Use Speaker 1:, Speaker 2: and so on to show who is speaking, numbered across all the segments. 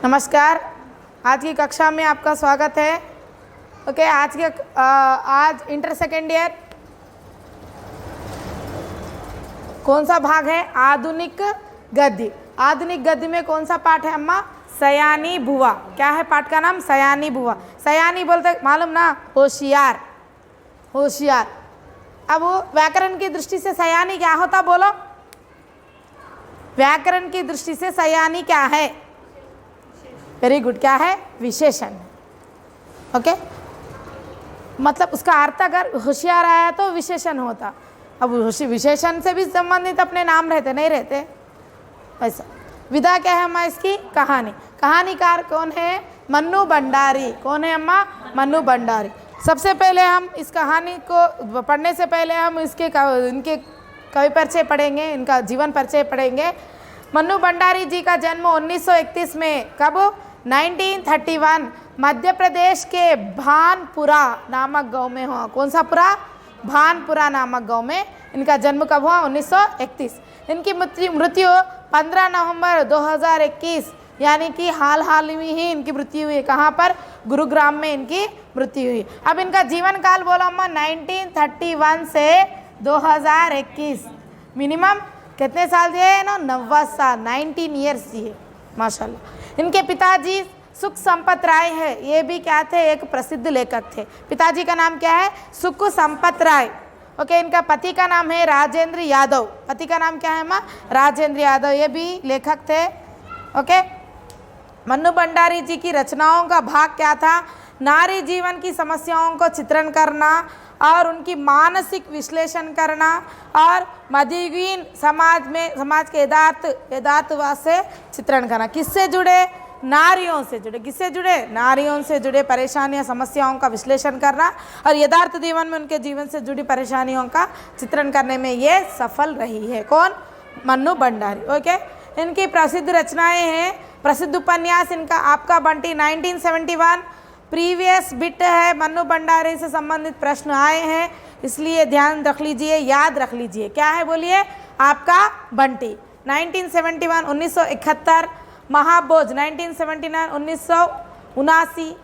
Speaker 1: नमस्कार, आज की कक्षा में आपका स्वागत है। ओके, आज इंटर सेकेंड ईयर कौन सा भाग है? आधुनिक गद्य। आधुनिक गद्य में कौन सा पाठ है अम्मा? सयानी बुआ। क्या है पाठ का नाम? सयानी बुआ। सयानी बोलते मालूम ना, होशियार, होशियार। अब वो व्याकरण की दृष्टि से सयानी क्या होता बोलो? व्याकरण की दृष्टि से सयानी क्या है? वेरी गुड, क्या है? विशेषण। ओके, मतलब उसका अर्थ अगर होशियार आया तो विशेषण होता। अब विशेषण से भी संबंधित अपने नाम रहते नहीं रहते ऐसा। विधा क्या है अम्मा इसकी? कहानी। कहानीकार कौन है? मन्नू भंडारी। कौन है अम्मा? मन्नू भंडारी। सबसे पहले हम इस कहानी को पढ़ने से पहले हम इनके कवि परिचय पढ़ेंगे, इनका जीवन परिचय पढ़ेंगे। मन्नू भंडारी जी का जन्म 1931 में, कब? 1931 मध्य प्रदेश के भानपुरा नामक गांव में हुआ। कौन सा पुरा? भानपुरा नामक गांव में इनका जन्म कब हुआ? 1931। इनकी मृत्यु 15 नवंबर 2021 यानी कि हाल में ही इनकी मृत्यु हुई। कहाँ पर? गुरुग्राम में इनकी मृत्यु हुई। अब इनका जीवन काल बोलो अम्मा, 1931 से 2021 मिनिमम कितने साल दिए ना? 90 साल, 19 ईयर्स दिए माशाल्लाह। इनके पिताजी सुख संपत राय है। ये भी क्या थे? एक प्रसिद्ध लेखक थे। पिताजी का नाम क्या है? सुख संपत राय। ओके, इनका पति का नाम है राजेंद्र यादव। पति का नाम क्या है माँ? राजेंद्र यादव। ये भी लेखक थे। ओके, मन्नू भंडारी जी की रचनाओं का भाग क्या था? नारी जीवन की समस्याओं को चित्रण करना और उनकी मानसिक विश्लेषण करना और मध्ययुगीन समाज के यथार्थवाद से चित्रण करना। किससे जुड़े? नारियों से जुड़े। किससे जुड़े? नारियों से जुड़े परेशानियां, समस्याओं का विश्लेषण करना और यथार्थ जीवन में उनके जीवन से जुड़ी परेशानियों का चित्रण करने में ये सफल रही है। कौन? मन्नू भंडारी। ओके, इनकी प्रसिद्ध रचनाएं हैं। प्रसिद्ध उपन्यास इनका आपका बंटी 1971। प्रीवियस बिट है, मन्नू भंडारी से संबंधित प्रश्न आए हैं, इसलिए ध्यान रख लीजिए, याद रख लीजिए। क्या है बोलिए? आपका बंटी 1971, 1971। महाभोज 1979, 1979,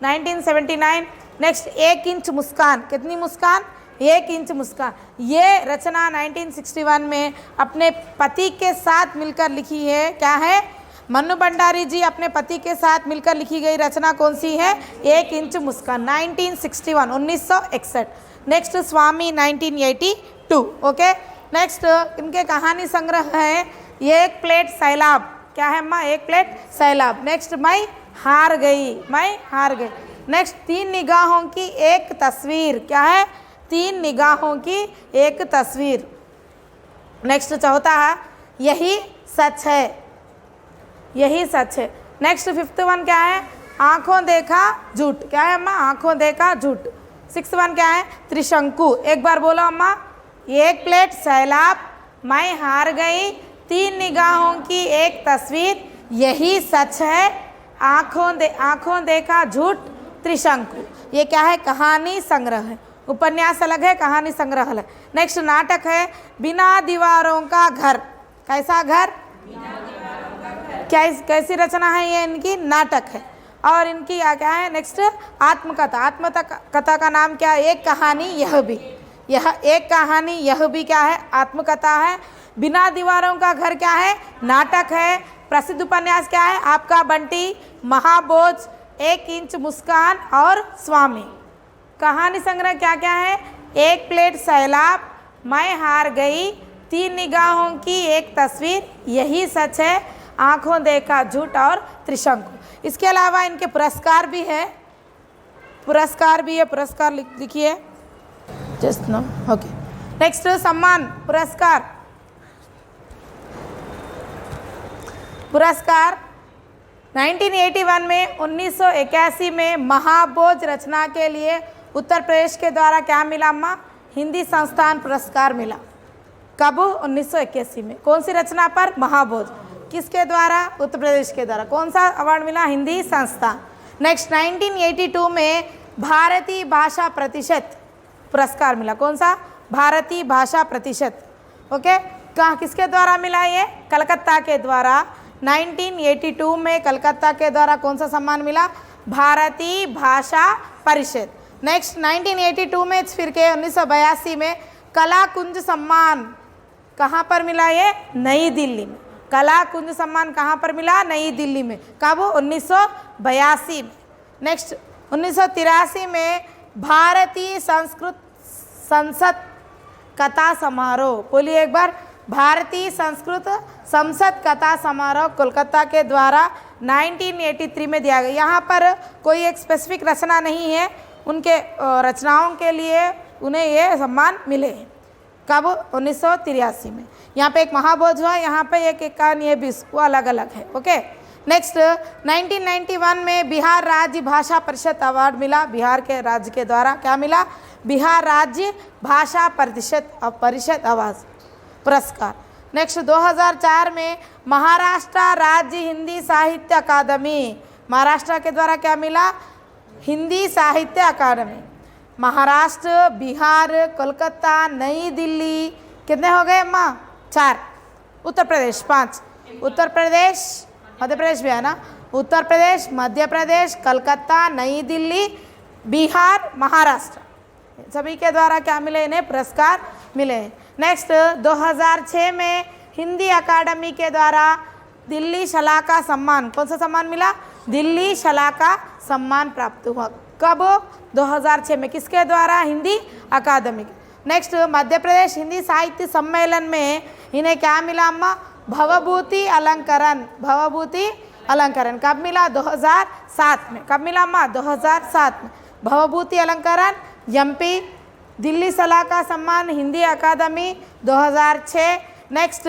Speaker 1: 1979। नेक्स्ट 1 इंच मुस्कान। कितनी मुस्कान? 1 इंच मुस्कान। ये रचना 1961 में अपने पति के साथ मिलकर लिखी है। क्या है? मन्नू भंडारी जी अपने पति के साथ मिलकर लिखी गई रचना कौन सी है? 1 इंच मुस्कान 1961, 1961। नेक्स्ट स्वामी 1982। ओके, नेक्स्ट इनके कहानी संग्रह है एक प्लेट सैलाब। क्या है अम्मा? एक प्लेट सैलाब। नेक्स्ट मैं हार गई, मैं हार गई। नेक्स्ट 3 निगाहों की एक तस्वीर। क्या है? 3 निगाहों की एक तस्वीर। नेक्स्ट चौथा है यही सच है, यही सच है। नेक्स्ट 5th वन क्या है? आंखों देखा झूठ। क्या है अम्मा? आंखों देखा झूठ। 6th वन क्या है? त्रिशंकु। एक बार बोलो अम्मा। एक प्लेट सैलाब, मैं हार गई, 3 निगाहों की एक तस्वीर, यही सच है, आंखों देखा झूठ, त्रिशंकु। ये क्या है? कहानी संग्रह है। उपन्यास अलग है, कहानी संग्रह अलग। नेक्स्ट नाटक है बिना दीवारों का घर। कैसा घर? कैसी रचना है ये? इनकी नाटक है। और इनकी क्या है? नेक्स्ट आत्मकथा। आत्मकथा का नाम क्या है? एक कहानी यह भी। यह एक कहानी यह भी क्या है? आत्मकथा है। बिना दीवारों का घर क्या है? नाटक है। प्रसिद्ध उपन्यास क्या है? आपका बंटी, महाभोज, 1 इंच मुस्कान और स्वामी। कहानी संग्रह क्या क्या है? एक प्लेट सैलाब, मैं हार गई, 3 निगाहों की एक तस्वीर, यही सच है, आंखों देखा झूठ और त्रिशंकु। इसके अलावा इनके पुरस्कार भी है। पुरस्कार लिखिए जस्ट नो। ओके, नेक्स्ट सम्मान पुरस्कार। 1981 में 1981 में महाभोज रचना के लिए उत्तर प्रदेश के द्वारा क्या मिला अम्मा? हिंदी संस्थान पुरस्कार मिला। कब? 1981 में। कौन सी रचना पर? महाभोज। किसके द्वारा? उत्तर प्रदेश के द्वारा। कौन सा अवार्ड मिला? हिंदी संस्थान। नेक्स्ट 1982 में भारतीय भाषा प्रतिशत पुरस्कार मिला। कौन सा? भारतीय भाषा प्रतिशत। ओके, कहाँ किसके द्वारा मिला? ये कलकत्ता के द्वारा 1982 में कलकत्ता के द्वारा कौन सा सम्मान मिला? भारतीय भाषा परिषद। नेक्स्ट 1982 में फिर के 1982 में कला कुंज सम्मान कहाँ पर मिला? ये नई दिल्ली में। कला कुंज सम्मान कहाँ पर मिला? नई दिल्ली में। कब? 1982 में। नेक्स्ट 1983 में भारतीय संस्कृत संसद कथा समारोह, बोलिए एक बार, भारतीय संस्कृत संसद कथा समारोह कोलकाता के द्वारा 1983 में दिया गया। यहाँ पर कोई एक स्पेसिफिक रचना नहीं है, उनके रचनाओं के लिए उन्हें ये सम्मान मिले। कब? 1983 में। यहाँ पे एक महाभोज हुआ, यहाँ पे एक एकान, ये भी वो अलग अलग है। ओके। नेक्स्ट 1991 में बिहार राज्य भाषा परिषद अवार्ड मिला। बिहार के राज्य के द्वारा क्या मिला? बिहार राज्य भाषा परिषद अवार्ड पुरस्कार। नेक्स्ट 2004 में महाराष्ट्र राज्य हिंदी साहित्य अकादमी, महाराष्ट्र के द्वारा क्या मिला? हिंदी साहित्य अकादमी। महाराष्ट्र, बिहार, कोलकाता, नई दिल्ली, कितने हो गए अम्मा? 4। उत्तर प्रदेश 5। उत्तर प्रदेश, मध्य प्रदेश भी है ना? उत्तर प्रदेश, मध्य प्रदेश, कलकत्ता, नई दिल्ली, बिहार, महाराष्ट्र, सभी के द्वारा क्या मिले? इन्हें पुरस्कार मिले। नेक्स्ट 2006 में हिंदी अकादमी के द्वारा दिल्ली शलाका सम्मान, कौन सा सम्मान मिला? दिल्ली शलाका सम्मान प्राप्त हुआ। कब? 2006 में। किसके द्वारा? हिंदी अकादमी। नेक्स्ट मध्य प्रदेश हिंदी साहित्य सम्मेलन में इन्हें क्या मिला अम्मा? भवभूति अलंकरण। भवभूति अलंकरण कब मिला? 2007 में। कब मिला अम्मा? 2007 में। भवभूति अलंकरण एमपी, दिल्ली शलाका सम्मान हिंदी अकादमी 2006। नेक्स्ट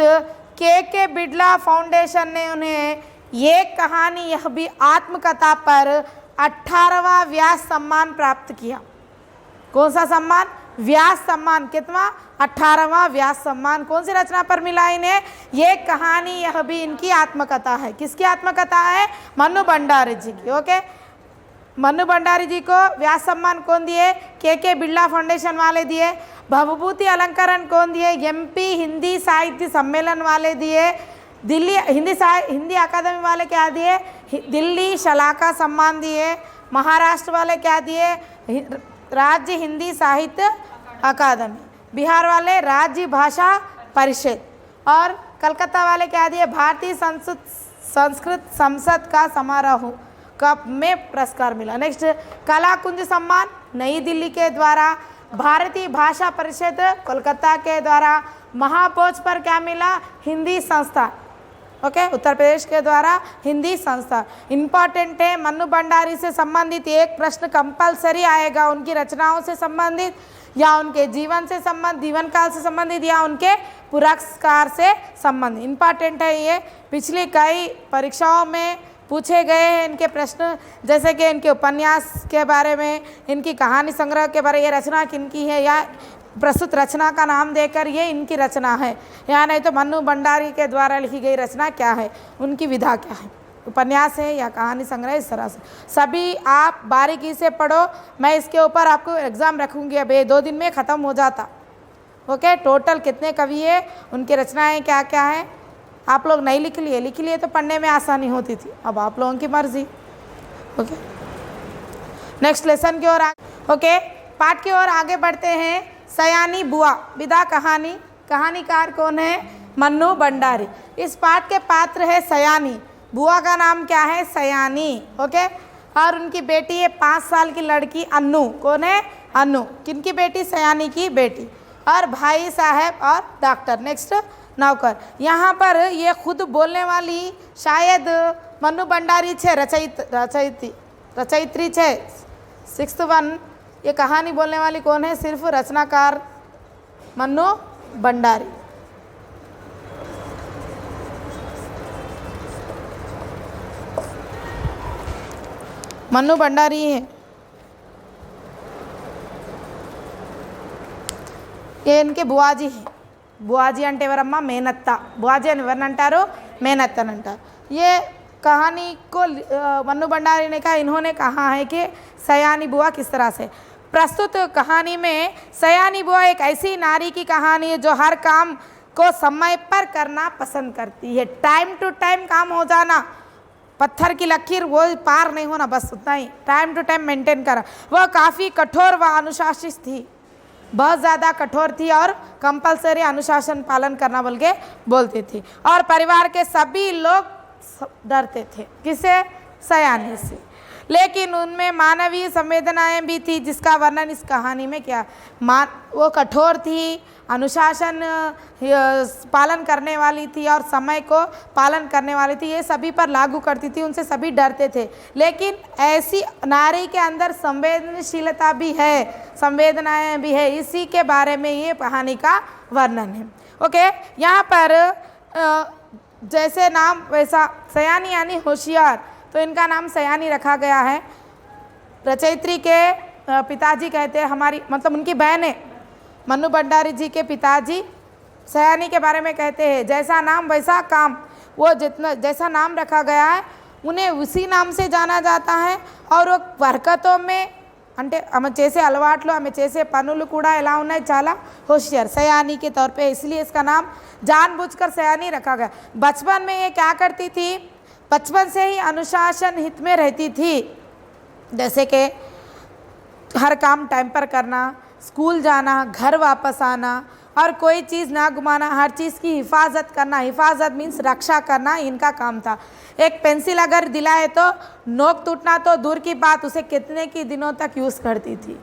Speaker 1: के बिड़ला फाउंडेशन ने उन्हें ये कहानी यह भी आत्मकथा पर 18वां व्यास सम्मान प्राप्त किया। कौन सा सम्मान? व्यास सम्मान। कितना? 18वां व्यास सम्मान। कौन सी रचना पर मिला इन्हें? ये कहानी यह भी इनकी आत्मकथा है। किसकी आत्मकथा है? मन्नू भंडारी जी की। ओके। मन्नू भंडारी जी को व्यास सम्मान कौन दिए? के बिड़ला फाउंडेशन वाले दिए। भवभूति अलंकरण कौन दिए? एमपी हिंदी साहित्य सम्मेलन वाले दिए। दिल्ली हिंदी अकादमी वाले क्या दिए? दिल्ली शलाका सम्मान दिए। महाराष्ट्र वाले क्या दिए? राज्य हिंदी साहित्य अकादमी। बिहार वाले राज्य भाषा परिषद। और कलकत्ता वाले क्या दिए? भारतीय संस्कृत संसद का समारोह कप में पुरस्कार मिला। नेक्स्ट कला कुंज सम्मान नई दिल्ली के द्वारा, भारतीय भाषा परिषद कोलकाता के द्वारा। महाभोज पर क्या मिला? हिंदी संस्था। ओके। उत्तर प्रदेश के द्वारा हिंदी संस्था। इम्पॉर्टेंट है, मन्नू भंडारी से संबंधित एक प्रश्न कंपलसरी आएगा, उनकी रचनाओं से संबंधित या उनके जीवन से संबंधित, जीवन काल से संबंधित या उनके पुरस्कार से संबंधित। इम्पॉर्टेंट है ये, पिछली कई परीक्षाओं में पूछे गए हैं इनके प्रश्न, जैसे कि इनके उपन्यास के बारे में, इनकी कहानी संग्रह के बारे में, ये रचना किनकी है या प्रस्तुत रचना का नाम देकर ये इनकी रचना है, या नहीं तो मन्नू भंडारी के द्वारा लिखी गई रचना क्या है, उनकी विधा क्या है, उपन्यास है या कहानी संग्रह। इस तरह से सभी आप बारीकी से पढ़ो। मैं इसके ऊपर आपको एग्ज़ाम रखूँगी, अब ये 2 दिन में ख़त्म हो जाता। ओके। टोटल कितने कवि है, उनकी रचनाएँ क्या क्या हैं, आप लोग नहीं लिख लिए तो पढ़ने में आसानी होती थी, अब आप लोगों की मर्जी। ओके। नेक्स्ट लेसन की ओर ओके, पाठ की ओर आगे बढ़ते हैं। सयानी बुआ विदा कहानी, कहानीकार कौन है? मन्नू भंडारी। इस पाठ के पात्र है सयानी, बुआ का नाम क्या है? सयानी। ओके। और उनकी बेटी है 5 साल की लड़की अन्नू। कौन है? अन्नू। किनकी बेटी? सयानी की बेटी। और भाई साहब और डॉक्टर। नेक्स्ट नौकर। यहाँ पर ये खुद बोलने वाली शायद मन्नू भंडारी छे रचयित्री छे 6th 1। ये कहानी बोलने वाली कौन है? सिर्फ रचनाकार मन्नू भंडारी। मन्नू भंडारी है। ये इनके बुआजी है। बुआजी అంటే ఎవరమ్మా? మేనత్త। बुआजी అని ఎవరిని అంటారు? మేనత్తని అంటారు। ये कहानी को मन्नू भंडारी ने कहा, इन्होंने कहा है कि सयानी बुआ किस तरह से। प्रस्तुत कहानी में सयानी बुआ एक ऐसी नारी की कहानी है जो हर काम को समय पर करना पसंद करती है। टाइम टू टाइम काम हो जाना, पत्थर की लकीर वो पार नहीं होना, बस उतना ही, टाइम टू टाइम मेंटेन करा। वह काफ़ी कठोर व अनुशासित थी, बहुत ज़्यादा कठोर थी और कंपलसरी अनुशासन पालन करना बोल के बोलती थी। और परिवार के सभी लोग डरते थे, किसे? सयानी से। लेकिन उनमें मानवीय संवेदनाएं भी थी, जिसका वर्णन इस कहानी में क्या। वो कठोर थी, अनुशासन पालन करने वाली थी और समय को पालन करने वाली थी, ये सभी पर लागू करती थी, उनसे सभी डरते थे। लेकिन ऐसी नारी के अंदर संवेदनशीलता भी है, संवेदनाएं भी है, इसी के बारे में ये कहानी का वर्णन है। ओके, यहाँ पर जैसे नाम वैसा सयानी यानी होशियार, तो इनका नाम सयानी रखा गया है। रचयित्री के पिताजी कहते हैं, हमारी मतलब उनकी बहन है, मन्नू भंडारी जी के पिताजी सयानी के बारे में कहते हैं, जैसा नाम वैसा काम। वो जितना जैसा नाम रखा गया है उन्हें उसी नाम से जाना जाता है। और वो बरकतों में అంటే ఆమె చేసే అలవాట్లు, ఆమె చేసే పనులు కూడా ఎలా ఉన్నాయి, చాలా होशियार सयानी के तौर पे, इसलिए इसका नाम जानबूझकर सयानी रखा गया। बचपन में ये क्या करती थी? बचपन से ही अनुशासन हित में रहती थी, जैसे कि हर काम टाइम पर करना, स्कूल जाना, घर वापस आना और कोई चीज़ ना घुमाना, हर चीज़ की हिफाजत करना। हिफाजत मीन्स रक्षा करना, इनका काम था। एक पेंसिल अगर दिलाए तो नोक टूटना तो दूर की बात, उसे कितने की दिनों तक यूज़ करती थी।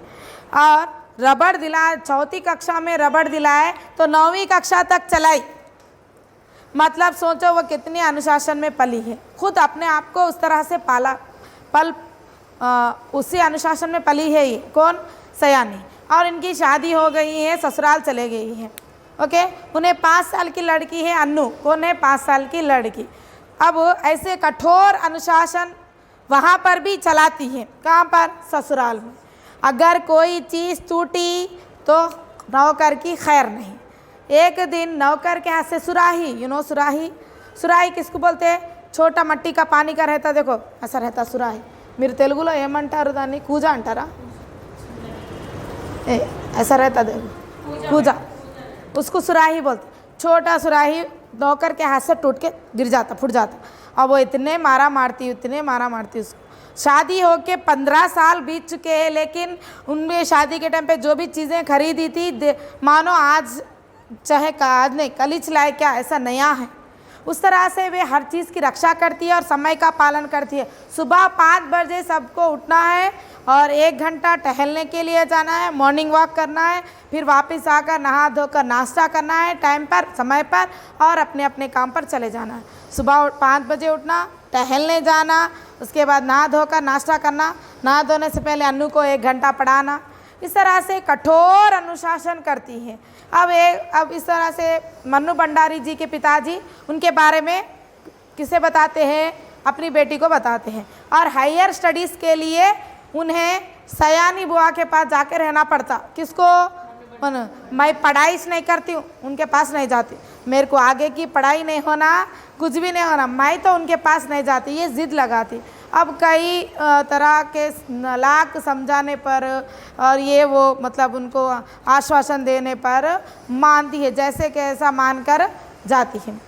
Speaker 1: और रबड़ दिलाए, चौथी कक्षा में रबड़ दिलाए तो 9वीं कक्षा तक चलाई। मतलब सोचो वो कितनी अनुशासन में पली है, खुद अपने आप को उस तरह से उसी अनुशासन में पली है ये। कौन? सयानी। और इनकी शादी हो गई है, ससुराल चले गई है। ओके, उन्हें 5 साल की लड़की है अन्नू। कौन है? 5 साल की लड़की। अब ऐसे कठोर अनुशासन वहाँ पर भी चलाती है। कहाँ पर? ससुराल में। अगर कोई चीज़ टूटी तो नौकर की खैर नहीं। एक दिन नौकर के हाथ से सुराही, यू नो सुराही, सुराही किसको बोलते हैं? छोटा मट्टी का पानी का रहता, देखो ऐसा रहता सुराही। మీరు తెలుగులో ఏమంటారు దాన్ని? కూజా అంటారా? ऐसा रहता, देखो पूजा, उसको सुराही बोलते। छोटा सुराही नौकर के हाथ से टूट के गिर जाता, फूट जाता। अब वो इतने मारा मारती उसको। शादी होके 15 साल बीत चुके हैं, लेकिन उनमें शादी के टाइम पे जो भी चीज़ें खरीदी थी, मानो आज चाहे आज नहीं कल ही चलाए क्या, ऐसा नया है। उस तरह से वे हर चीज़ की रक्षा करती है और समय का पालन करती है। सुबह 5 बजे सबको उठना है और 1 घंटा टहलने के लिए जाना है, मॉर्निंग वॉक करना है, फिर वापस आकर नहा धोकर नाश्ता करना है टाइम पर, समय पर, और अपने अपने काम पर चले जाना है। सुबह 5 बजे उठना, टहलने जाना, उसके बाद नहा धोकर नाश्ता करना, नहा धोने से पहले अन्नू को 1 घंटा पढ़ाना। इस तरह से कठोर अनुशासन करती है। अब इस तरह से मन्नू भंडारी जी के पिताजी उनके बारे में किसे बताते हैं? अपनी बेटी को बताते हैं। और हायर स्टडीज़ के लिए उन्हें सयानी बुआ के पास जाके रहना पड़ता। किसको? मैं पढ़ाई नहीं करती हूँ, उनके पास नहीं जाती, मेरे को आगे की पढ़ाई नहीं होना, कुछ भी नहीं होना, मैं तो उनके पास नहीं जाती, ये ज़िद लगाती। अब कई तरह के लाख समझाने पर और ये वो मतलब उनको आश्वासन देने पर मानती है, जैसे कि ऐसा मानकर जाती है।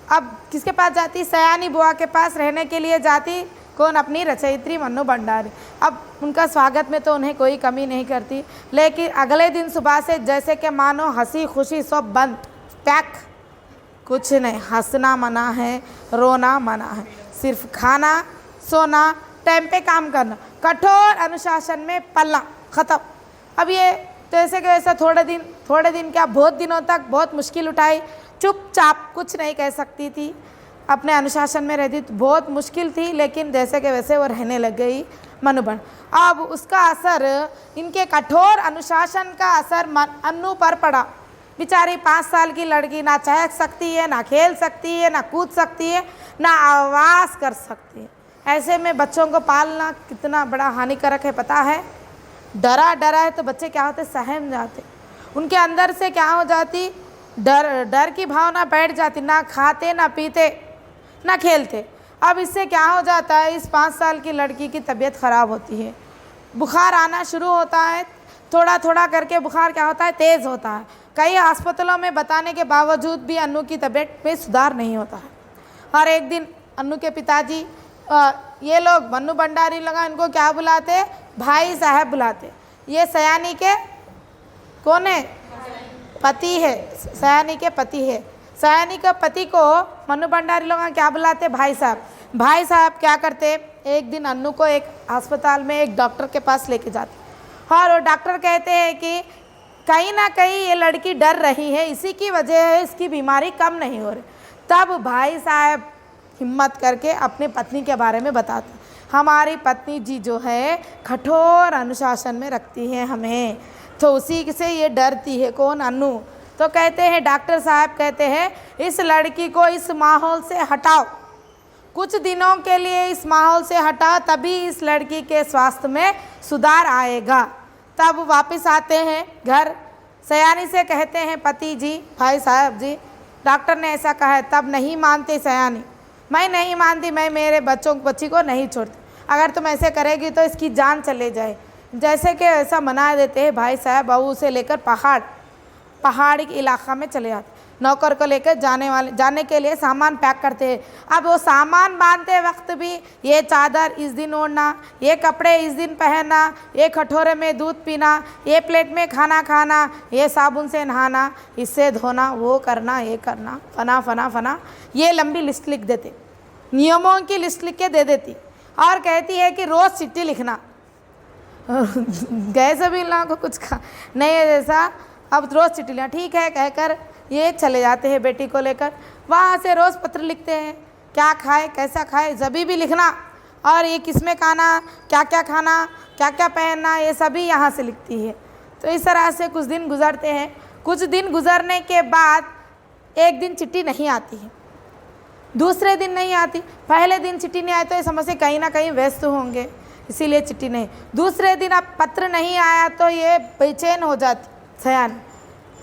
Speaker 1: अब किसके पास जाती? सयानी बुआ के पास रहने के लिए जाती। कौन? अपनी रचयित्री मन्नू भंडारी। अब उनका स्वागत में तो उन्हें कोई कमी नहीं करती, लेकिन अगले दिन सुबह से जैसे कि मानो हंसी खुशी सब बंद, पैक, कुछ नहीं, हंसना मना है, रोना मना है, सिर्फ खाना, सोना, टाइम पे काम करना, कठोर अनुशासन में पलना, ख़त्म। अब ये जैसे कि ऐसा थोड़े दिन क्या बहुत दिनों तक बहुत मुश्किल उठाई, चुपचाप कुछ नहीं कह सकती थी, अपने अनुशासन में रहती, तो बहुत मुश्किल थी, लेकिन जैसे कि वैसे वो रहने लग गई मनुबन। अब उसका असर, इनके कठोर अनुशासन का असर अन्नू पर पड़ा। बेचारी 5 साल की लड़की, ना चहक सकती है, ना खेल सकती है, ना कूद सकती है, ना आवाज़ कर सकती है। ऐसे में बच्चों को पालना कितना बड़ा हानिकारक है पता है? डरा है तो बच्चे क्या होते? सहम जाते, उनके अंदर से क्या हो जाती? डर की भावना बैठ जाती, ना खाते, ना पीते, ना खेलते। अब इससे क्या हो जाता है? इस 5 साल की लड़की की तबीयत ख़राब होती है, बुखार आना शुरू होता है, थोड़ा थोड़ा करके बुखार क्या होता है, तेज़ होता है। कई अस्पतालों में बताने के बावजूद भी अन्नू की तबीयत में सुधार नहीं होता है। और एक दिन अन्नू के पिताजी, ये लोग मन्नू भंडारी लगा, इनको क्या बुलाते, भाई साहब बुलाते। ये सयानी के कौन है, पति है, सयानी के पति है। सयानी के पति को मन्नू भंडारी लोग क्या बुलाते, भाई साहब। भाई साहब क्या करते, एक दिन अन्नू को एक अस्पताल में एक डॉक्टर के पास लेके जाते और वो डॉक्टर कहते हैं कि कहीं ना कहीं ये लड़की डर रही है, इसी की वजह है इसकी बीमारी कम नहीं हो रही। तब भाई साहब हिम्मत करके अपनी पत्नी के बारे में बताते, हमारी पत्नी जी जो है कठोर अनुशासन में रखती है हमें, तो उसी से ये डरती है। कौन, अन्नू। तो कहते हैं डॉक्टर साहब कहते हैं इस लड़की को इस माहौल से हटाओ, कुछ दिनों के लिए इस माहौल से हटाओ, तभी इस लड़की के स्वास्थ्य में सुधार आएगा। तब वापस आते हैं घर, सयानी से कहते हैं पति जी, भाई साहब जी डॉक्टर ने ऐसा कहा है। तब नहीं मानते सयानी, मैं नहीं मानती, मैं मेरे बच्ची को नहीं छोड़ती, अगर तुम ऐसे करेगी तो इसकी जान चले जाए। जैसे कि ऐसा मना देते हैं भाई साहब, बहू उसे लेकर पहाड़ी इलाका में चले जाते, नौकर को लेकर जाने के लिए सामान पैक करते हैं। अब वो सामान बांधते वक्त भी ये चादर इस दिन ओढ़ना, ये कपड़े इस दिन पहनना, ये कटोरे में दूध पीना, ये प्लेट में खाना खाना, ये साबुन से नहाना, इससे धोना, वो करना, ये करना, फना फना फना, ये लंबी लिस्ट लिख देते, नियमों की लिस्ट लिख के दे देती और कहती है कि रोज़ चिट्ठी लिखना। गए सभी लोगों को कुछ नहीं है जैसा, अब रोज़ चिट्ठी लिखना, ठीक है कहकर ये चले जाते हैं बेटी को लेकर। वहाँ से रोज़ पत्र लिखते हैं, क्या खाए, कैसा खाए, जभी भी लिखना, और ये किस में खाना, क्या क्या खाना, क्या क्या पहनना, ये सभी यहाँ से लिखती है। तो इस तरह से कुछ दिन गुजरते हैं। कुछ दिन गुजरने के बाद एक दिन चिट्ठी नहीं आती है, दूसरे दिन नहीं आती। पहले दिन चिट्ठी नहीं आई तो ये समझ से कहीं ना कहीं व्यस्त होंगे, इसीलिए चिट्ठी नहीं। दूसरे दिन अब पत्र नहीं आया तो ये बेचैन हो जाती, सयान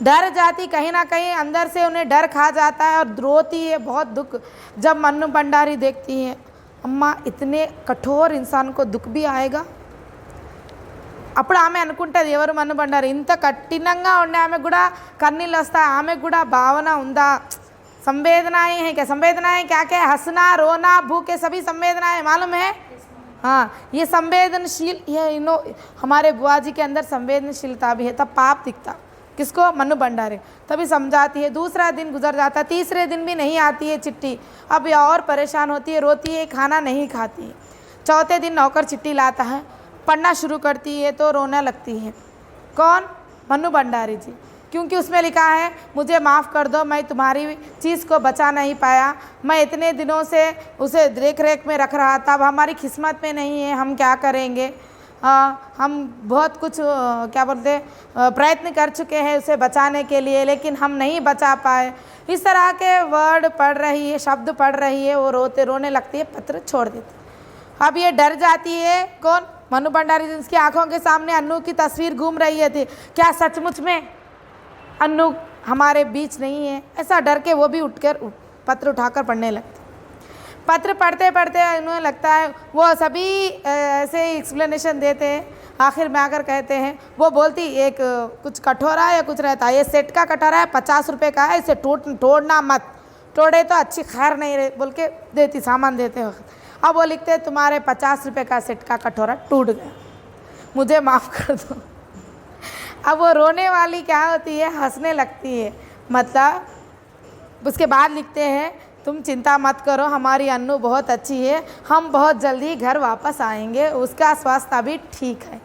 Speaker 1: डर जाती, कहीं ना कहीं अंदर से उन्हें डर खा जाता है और रोती है, बहुत दुख। जब मन्नू भंडारी देखती है, अम्मा इतने कठोर इंसान को दुख भी आएगा। అప్పుడు ఆమె అనుకుంటుంది, ఎవరు మన్ను బండారు ఇంత కఠినంగా ఉండే ఆమె కూడా కన్నీళ్ళు వస్తాయి, ఆమె కూడా భావన ఉందా, संवेदनाएं हैं क्या, संवेदनाएं क्या क्या, हंसना रोना भूख, सभी संवेदनाएं मालूम है। हाँ, ये संवेदनशील, ये हमारे बुआ जी के अंदर संवेदनशीलता भी है। तब पाप दिखता किसको, मन्नू भंडारी। तभी समझाती है। दूसरा दिन गुजर जाता, तीसरे दिन भी नहीं आती है चिट्ठी। अब यह और परेशान होती है, रोती है, खाना नहीं खाती है। चौथे दिन नौकर चिट्ठी लाता है, पढ़ना शुरू करती है तो रोना लगती है। कौन, मन्नू भंडारी जी, क्योंकि उसमें लिखा है मुझे माफ़ कर दो, मैं तुम्हारी चीज़ को बचा नहीं पाया, मैं इतने दिनों से उसे देख रेख में रख रहा था, अब हमारी किस्मत में नहीं है, हम क्या करेंगे। हम बहुत कुछ क्या बोलते प्रयत्न कर चुके हैं उसे बचाने के लिए, लेकिन हम नहीं बचा पाए। इस तरह के वर्ड पढ़ रही है, शब्द पढ़ रही है, वो रोने लगती है, पत्र छोड़ देती। अब ये डर जाती है। कौन, मन्नू भंडारी। जिसकी आंखों के सामने अन्नू की तस्वीर घूम रही थी, क्या सचमुच में अन्नू हमारे बीच नहीं है, ऐसा डर के वो भी उठकर पत्र उठाकर पढ़ने लगते। पत्र पढ़ते पढ़ते उन्हें लगता है, वो सभी ऐसे ही एक्सप्लेनेशन देते हैं। आखिर में आकर कहते हैं, वो बोलती एक कुछ कटोरा या कुछ रहता है, ये सेट का कटोरा है, 50 रुपये का है, इसे तोड़ना मत, तोड़े तो अच्छी खैर नहीं रहे बोल के देती सामान देते वक्त। अब वो लिखते हैं तुम्हारे 50 रुपये का सेट का कटोरा टूट गया, मुझे माफ़ कर दो। अब वो रोने वाली क्या होती है, हंसने लगती है। मतलब उसके बाद लिखते हैं, तुम चिंता मत करो, हमारी अन्नू बहुत अच्छी है, हम बहुत जल्दी घर वापस आएंगे, उसका स्वास्थ्य अभी ठीक है।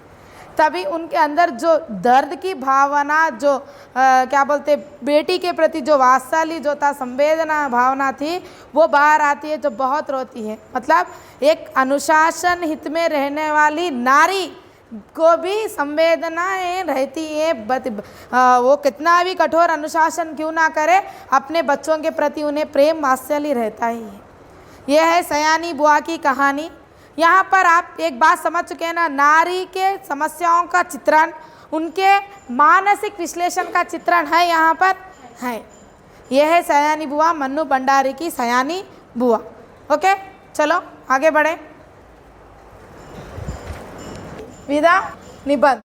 Speaker 1: तभी उनके अंदर जो दर्द की भावना, जो क्या बोलते बेटी के प्रति जो वात्सल्य जो था, संवेदना भावना थी, वो बाहर आती है, जो बहुत रोती है। मतलब एक अनुशासन हित में रहने वाली नारी को भी संवेदनाएं रहती है। वो कितना भी कठोर अनुशासन क्यों ना करे, अपने बच्चों के प्रति उन्हें प्रेम वात्सल्य रहता ही है। यह है सयानी बुआ की कहानी। यहाँ पर आप एक बात समझ चुके हैं ना, नारी के समस्याओं का चित्रण, उनके मानसिक विश्लेषण का चित्रण है यहाँ पर है। यह है सयानी बुआ, मन्नू भंडारी की सयानी बुआ। ओके, चलो आगे बढ़े। विदा निबंध।